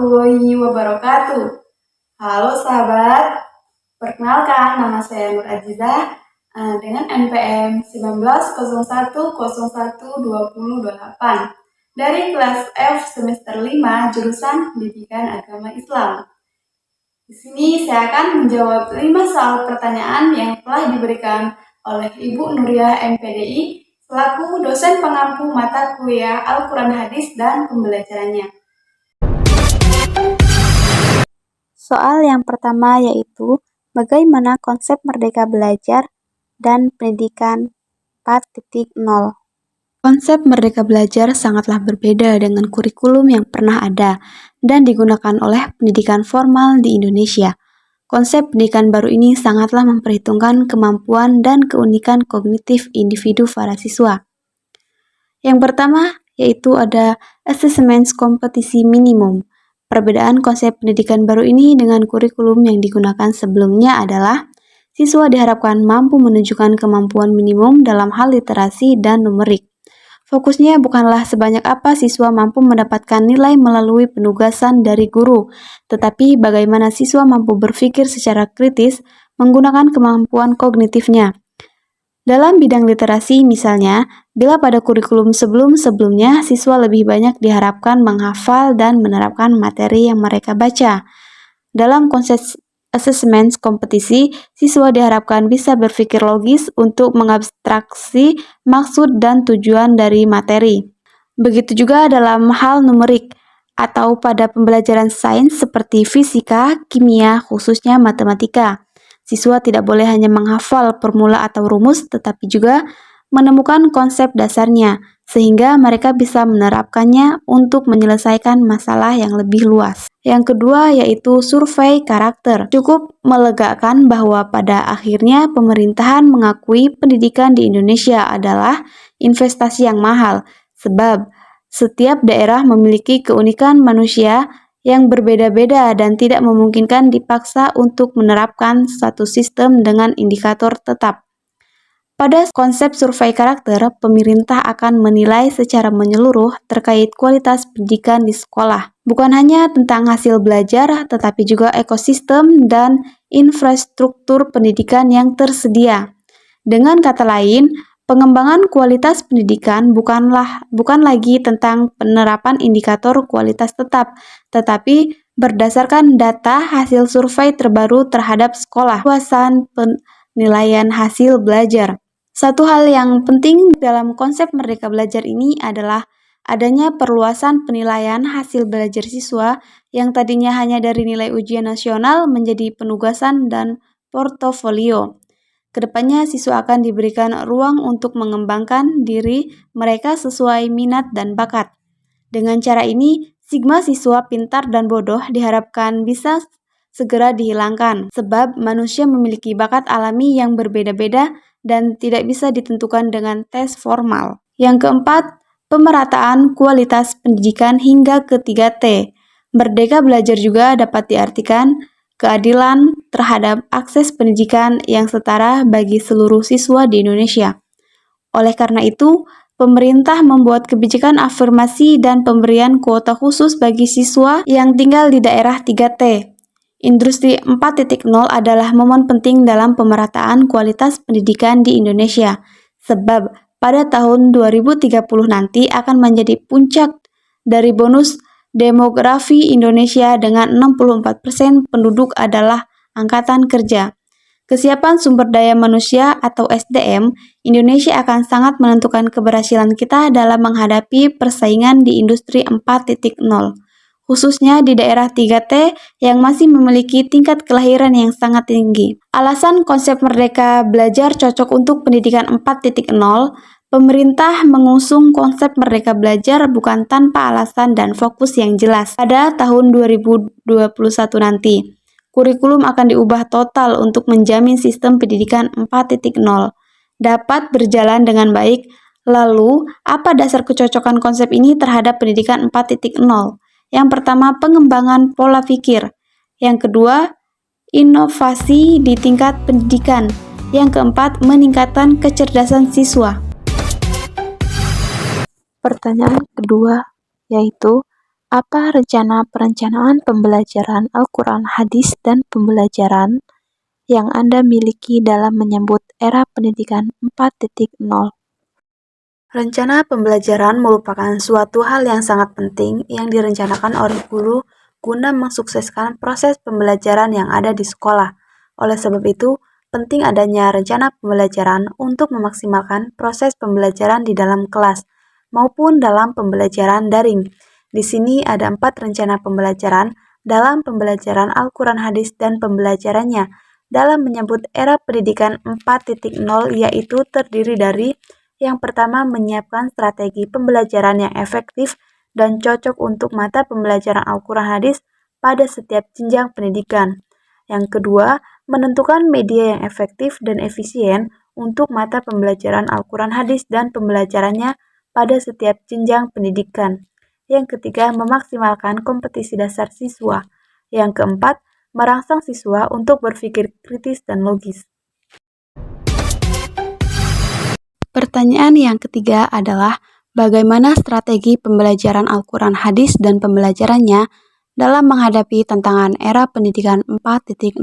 warahmatullahi wabarakatuh. Halo sahabat, perkenalkan nama saya Nur Azizah dengan NPM 1901012028 dari kelas F semester 5 jurusan Pendidikan Agama Islam. Di sini saya akan menjawab 5 soal pertanyaan yang telah diberikan oleh Ibu Nuria MPDI selaku dosen pengampu mata kuliah Al-Quran Hadis dan pembelajarannya. Soal yang pertama yaitu bagaimana konsep merdeka belajar dan pendidikan 4.0. Konsep merdeka belajar sangatlah berbeda dengan kurikulum yang pernah ada dan digunakan oleh pendidikan formal di Indonesia. Konsep pendidikan baru ini sangatlah memperhitungkan kemampuan dan keunikan kognitif individu para siswa. Yang pertama yaitu ada assessment kompetisi minimum. Perbedaan konsep pendidikan baru ini dengan kurikulum yang digunakan sebelumnya adalah siswa diharapkan mampu menunjukkan kemampuan minimum dalam hal literasi dan numerik. Fokusnya bukanlah sebanyak apa siswa mampu mendapatkan nilai melalui penugasan dari guru, tetapi bagaimana siswa mampu berpikir secara kritis menggunakan kemampuan kognitifnya. Dalam bidang literasi misalnya, bila pada kurikulum sebelum-sebelumnya siswa lebih banyak diharapkan menghafal dan menerapkan materi yang mereka baca. Dalam konsep assessment kompetisi, siswa diharapkan bisa berpikir logis untuk mengabstraksi maksud dan tujuan dari materi. Begitu juga dalam hal numerik atau pada pembelajaran sains seperti fisika, kimia, khususnya matematika. Siswa tidak boleh hanya menghafal formula atau rumus, tetapi juga menemukan konsep dasarnya, sehingga mereka bisa menerapkannya untuk menyelesaikan masalah yang lebih luas. Yang kedua yaitu survei karakter. Cukup melegakan bahwa pada akhirnya pemerintahan mengakui pendidikan di Indonesia adalah investasi yang mahal, sebab setiap daerah memiliki keunikan manusia yang berbeda-beda dan tidak memungkinkan dipaksa untuk menerapkan satu sistem dengan indikator tetap. Pada konsep survei karakter, pemerintah akan menilai secara menyeluruh terkait kualitas pendidikan di sekolah. Bukan hanya tentang hasil belajar, tetapi juga ekosistem dan infrastruktur pendidikan yang tersedia. Dengan kata lain, pengembangan kualitas pendidikan bukan lagi tentang penerapan indikator kualitas tetap, tetapi berdasarkan data hasil survei terbaru terhadap sekolah, kepuasan penilaian hasil belajar. Satu hal yang penting dalam konsep merdeka belajar ini adalah adanya perluasan penilaian hasil belajar siswa yang tadinya hanya dari nilai ujian nasional menjadi penugasan dan portofolio. Kedepannya siswa akan diberikan ruang untuk mengembangkan diri mereka sesuai minat dan bakat. Dengan cara ini, stigma siswa pintar dan bodoh diharapkan bisa segera dihilangkan, sebab manusia memiliki bakat alami yang berbeda-beda dan tidak bisa ditentukan dengan tes formal. Yang keempat, pemerataan kualitas pendidikan hingga ke 3T. Merdeka belajar juga dapat diartikan keadilan terhadap akses pendidikan yang setara bagi seluruh siswa di Indonesia. Oleh karena itu, pemerintah membuat kebijakan afirmasi dan pemberian kuota khusus bagi siswa yang tinggal di daerah 3T. Industri 4.0 adalah momen penting dalam pemerataan kualitas pendidikan di Indonesia, sebab pada tahun 2030 nanti akan menjadi puncak dari bonus demografi Indonesia dengan 64% penduduk adalah angkatan kerja. Kesiapan sumber daya manusia atau SDM, Indonesia akan sangat menentukan keberhasilan kita dalam menghadapi persaingan di industri 4.0, khususnya di daerah 3T yang masih memiliki tingkat kelahiran yang sangat tinggi. Alasan konsep merdeka belajar cocok untuk pendidikan 4.0, pemerintah mengusung konsep merdeka belajar bukan tanpa alasan dan fokus yang jelas. Pada tahun 2021 nanti, kurikulum akan diubah total untuk menjamin sistem pendidikan 4.0 dapat berjalan dengan baik. Lalu, apa dasar kecocokan konsep ini terhadap pendidikan 4.0? Yang pertama, pengembangan pola pikir. Yang kedua, inovasi di tingkat pendidikan. Yang keempat, meningkatkan kecerdasan siswa. Pertanyaan kedua yaitu Apa rencana perencanaan pembelajaran Al-Quran Hadis dan pembelajaran yang Anda miliki dalam menyambut era pendidikan 4.0? Rencana pembelajaran merupakan suatu hal yang sangat penting yang direncanakan oleh guru guna mensukseskan proses pembelajaran yang ada di sekolah. Oleh sebab itu, penting adanya rencana pembelajaran untuk memaksimalkan proses pembelajaran di dalam kelas maupun dalam pembelajaran daring. Di sini ada 4 rencana pembelajaran dalam pembelajaran Al-Quran Hadis dan pembelajarannya dalam menyambut era pendidikan 4.0, yaitu terdiri dari yang pertama, menyiapkan strategi pembelajaran yang efektif dan cocok untuk mata pembelajaran Al-Quran Hadis pada setiap jenjang pendidikan. Yang kedua, menentukan media yang efektif dan efisien untuk mata pembelajaran Al-Quran Hadis dan pembelajarannya pada setiap jenjang pendidikan. Yang ketiga, memaksimalkan kompetisi dasar siswa. Yang keempat, merangsang siswa untuk berpikir kritis dan logis. Pertanyaan yang ketiga adalah bagaimana strategi pembelajaran Al-Quran Hadis dan pembelajarannya dalam menghadapi tantangan era pendidikan 4.0.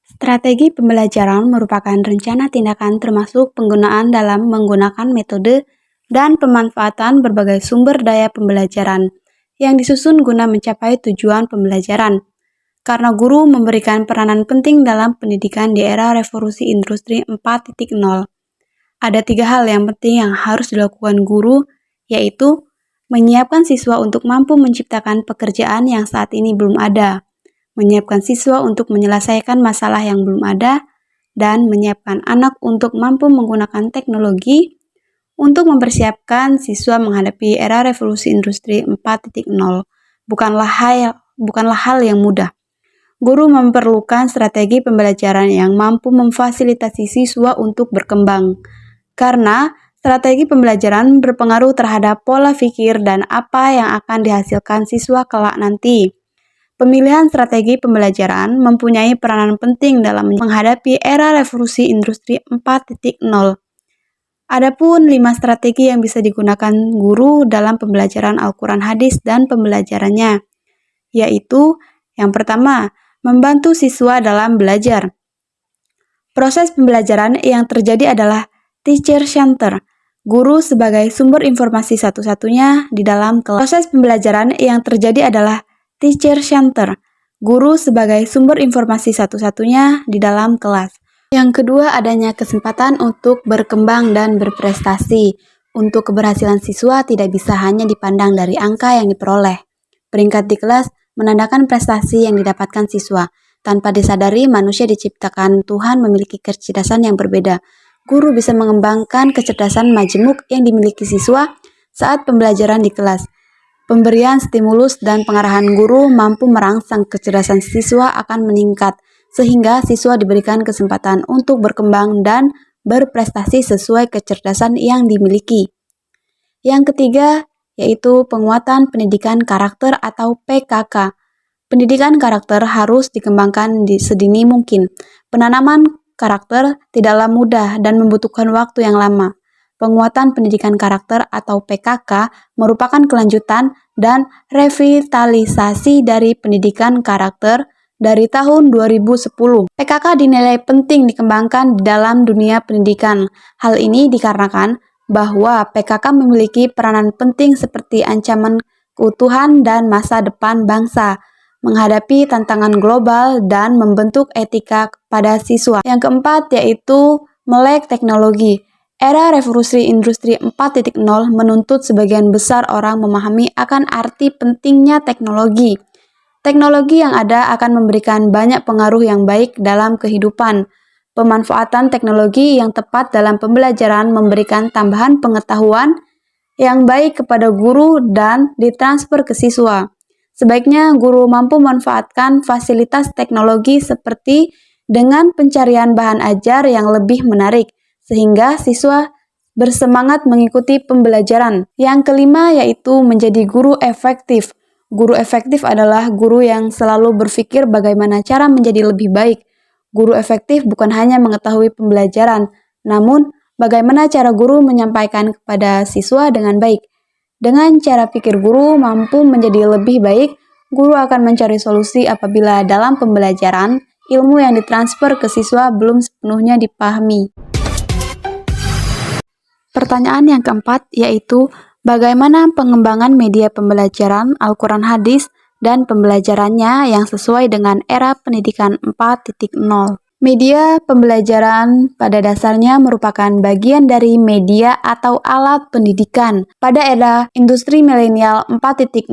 Strategi pembelajaran merupakan rencana tindakan termasuk penggunaan dalam menggunakan metode dan pemanfaatan berbagai sumber daya pembelajaran yang disusun guna mencapai tujuan pembelajaran. Karena guru memberikan peranan penting dalam pendidikan di era revolusi industri 4.0. Ada 3 hal yang penting yang harus dilakukan guru, yaitu menyiapkan siswa untuk mampu menciptakan pekerjaan yang saat ini belum ada, menyiapkan siswa untuk menyelesaikan masalah yang belum ada, dan menyiapkan anak untuk mampu menggunakan teknologi untuk mempersiapkan siswa menghadapi era revolusi industri 4.0. Bukanlah hal yang mudah. Guru memerlukan strategi pembelajaran yang mampu memfasilitasi siswa untuk berkembang. Karena strategi pembelajaran berpengaruh terhadap pola pikir dan apa yang akan dihasilkan siswa kelak nanti. Pemilihan strategi pembelajaran mempunyai peranan penting dalam menghadapi era revolusi industri 4.0. Adapun 5 strategi yang bisa digunakan guru dalam pembelajaran Al-Quran Hadis dan pembelajarannya, yaitu yang pertama, membantu siswa dalam belajar. Proses pembelajaran yang terjadi adalah teacher center, guru sebagai sumber informasi satu-satunya di dalam kelas. Proses pembelajaran yang terjadi adalah teacher center, guru sebagai sumber informasi satu-satunya di dalam kelas. Yang kedua, adanya kesempatan untuk berkembang dan berprestasi. Untuk keberhasilan siswa tidak bisa hanya dipandang dari angka yang diperoleh. Peringkat di kelas menandakan prestasi yang didapatkan siswa. Tanpa disadari, manusia diciptakan Tuhan memiliki kecerdasan yang berbeda. Guru bisa mengembangkan kecerdasan majemuk yang dimiliki siswa saat pembelajaran di kelas. Pemberian stimulus dan pengarahan guru mampu merangsang kecerdasan siswa akan meningkat, sehingga siswa diberikan kesempatan untuk berkembang dan berprestasi sesuai kecerdasan yang dimiliki. Yang ketiga, yaitu penguatan pendidikan karakter atau PKK. Pendidikan karakter harus dikembangkan sedini mungkin. Penanaman karakter tidaklah mudah dan membutuhkan waktu yang lama. Penguatan pendidikan karakter atau PKK merupakan kelanjutan dan revitalisasi dari pendidikan karakter dari tahun 2010. PKK dinilai penting dikembangkan di dalam dunia pendidikan. Hal ini dikarenakan bahwa PKK memiliki peranan penting seperti ancaman keutuhan dan masa depan bangsa, menghadapi tantangan global, dan membentuk etika pada siswa. Yang keempat yaitu melek teknologi. Era revolusi industri 4.0 menuntut sebagian besar orang memahami akan arti pentingnya teknologi. Teknologi yang ada akan memberikan banyak pengaruh yang baik dalam kehidupan. Pemanfaatan teknologi yang tepat dalam pembelajaran memberikan tambahan pengetahuan yang baik kepada guru dan ditransfer ke siswa. Sebaiknya guru mampu memanfaatkan fasilitas teknologi seperti dengan pencarian bahan ajar yang lebih menarik, sehingga siswa bersemangat mengikuti pembelajaran. Yang kelima yaitu menjadi guru efektif. Guru efektif adalah guru yang selalu berpikir bagaimana cara menjadi lebih baik. Guru efektif bukan hanya mengetahui pembelajaran, namun bagaimana cara guru menyampaikan kepada siswa dengan baik. Dengan cara pikir guru mampu menjadi lebih baik, guru akan mencari solusi apabila dalam pembelajaran, ilmu yang ditransfer ke siswa belum sepenuhnya dipahami. Pertanyaan yang keempat yaitu, bagaimana pengembangan media pembelajaran Al-Quran Hadis dan pembelajarannya yang sesuai dengan era pendidikan 4.0? Media pembelajaran pada dasarnya merupakan bagian dari media atau alat pendidikan. Pada era industri milenial 4.0,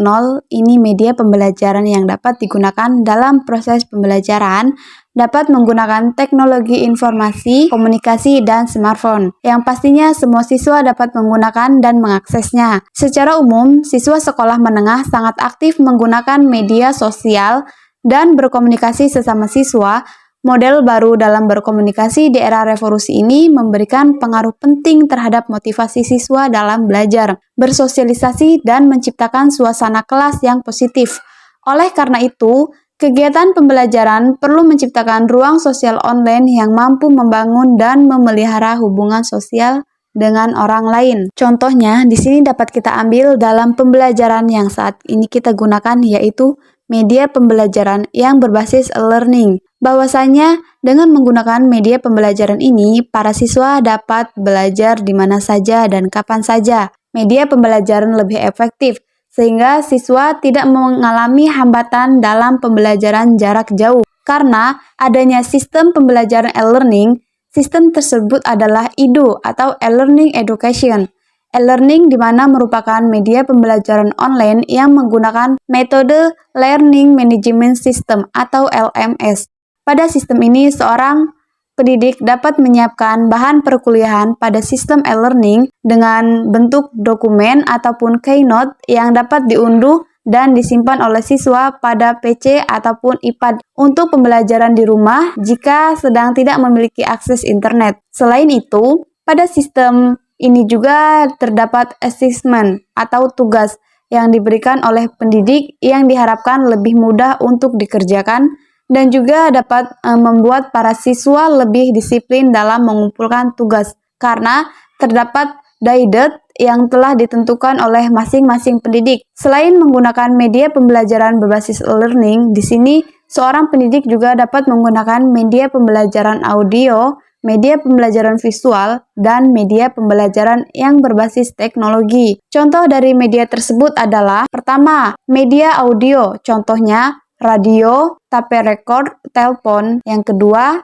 ini media pembelajaran yang dapat digunakan dalam proses pembelajaran dapat menggunakan teknologi informasi, komunikasi, dan smartphone, yang pastinya semua siswa dapat menggunakan dan mengaksesnya. Secara umum, siswa sekolah menengah sangat aktif menggunakan media sosial dan berkomunikasi sesama siswa. Model baru dalam berkomunikasi di era revolusi ini memberikan pengaruh penting terhadap motivasi siswa dalam belajar, bersosialisasi, dan menciptakan suasana kelas yang positif. Oleh karena itu, kegiatan pembelajaran perlu menciptakan ruang sosial online yang mampu membangun dan memelihara hubungan sosial dengan orang lain. Contohnya, di sini dapat kita ambil dalam pembelajaran yang saat ini kita gunakan, yaitu media pembelajaran yang berbasis e-learning. Bahwasanya dengan menggunakan media pembelajaran ini, para siswa dapat belajar di mana saja dan kapan saja. Media pembelajaran lebih efektif, sehingga siswa tidak mengalami hambatan dalam pembelajaran jarak jauh. Karena adanya sistem pembelajaran e-learning, sistem tersebut adalah EDU atau e-learning education. E-learning di mana merupakan media pembelajaran online yang menggunakan metode Learning Management System atau LMS. Pada sistem ini, seorang pendidik dapat menyiapkan bahan perkuliahan pada sistem e-learning dengan bentuk dokumen ataupun keynote yang dapat diunduh dan disimpan oleh siswa pada PC ataupun iPad untuk pembelajaran di rumah jika sedang tidak memiliki akses internet. Selain itu, pada sistem ini juga terdapat assessment atau tugas yang diberikan oleh pendidik yang diharapkan lebih mudah untuk dikerjakan dan juga dapat membuat para siswa lebih disiplin dalam mengumpulkan tugas karena terdapat due yang telah ditentukan oleh masing-masing pendidik. Selain menggunakan media pembelajaran berbasis e-learning, di sini seorang pendidik juga dapat menggunakan media pembelajaran audio, media pembelajaran visual, dan media pembelajaran yang berbasis teknologi. Contoh dari media tersebut adalah, pertama, media audio, contohnya radio, tape record, telepon. Yang kedua,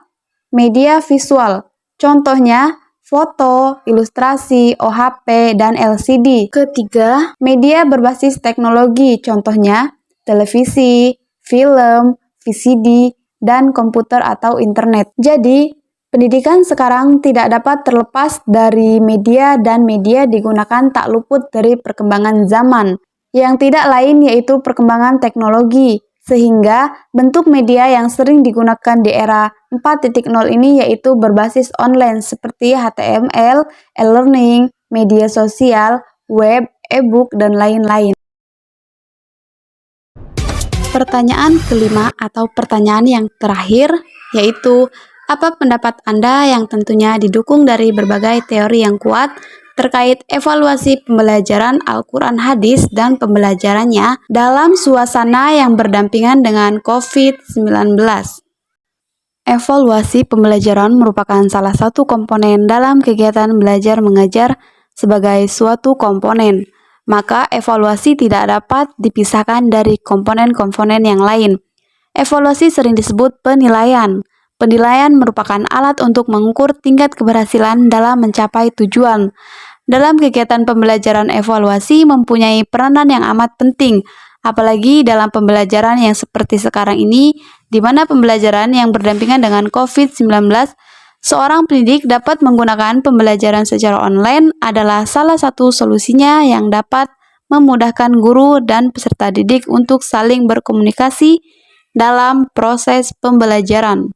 media visual. Contohnya, foto, ilustrasi, OHP, dan LCD. Ketiga, media berbasis teknologi. Contohnya, televisi, film, VCD, dan komputer atau internet. Jadi, pendidikan sekarang tidak dapat terlepas dari media dan media digunakan tak luput dari perkembangan zaman. Yang tidak lain yaitu perkembangan teknologi. Sehingga bentuk media yang sering digunakan di era 4.0 ini yaitu berbasis online seperti HTML, e-learning, media sosial, web, e-book, dan lain-lain. Pertanyaan kelima atau pertanyaan yang terakhir yaitu, apa pendapat Anda yang tentunya didukung dari berbagai teori yang kuat terkait evaluasi pembelajaran Al-Quran Hadis dan pembelajarannya dalam suasana yang berdampingan dengan COVID-19. Evaluasi pembelajaran merupakan salah satu komponen dalam kegiatan belajar mengajar sebagai suatu komponen. Maka evaluasi tidak dapat dipisahkan dari komponen-komponen yang lain. Evaluasi sering disebut penilaian. Penilaian merupakan alat untuk mengukur tingkat keberhasilan dalam mencapai tujuan. Dalam kegiatan pembelajaran, evaluasi mempunyai peranan yang amat penting, apalagi dalam pembelajaran yang seperti sekarang ini, di mana pembelajaran yang berdampingan dengan COVID-19, seorang pendidik dapat menggunakan pembelajaran secara online adalah salah satu solusinya yang dapat memudahkan guru dan peserta didik untuk saling berkomunikasi dalam proses pembelajaran.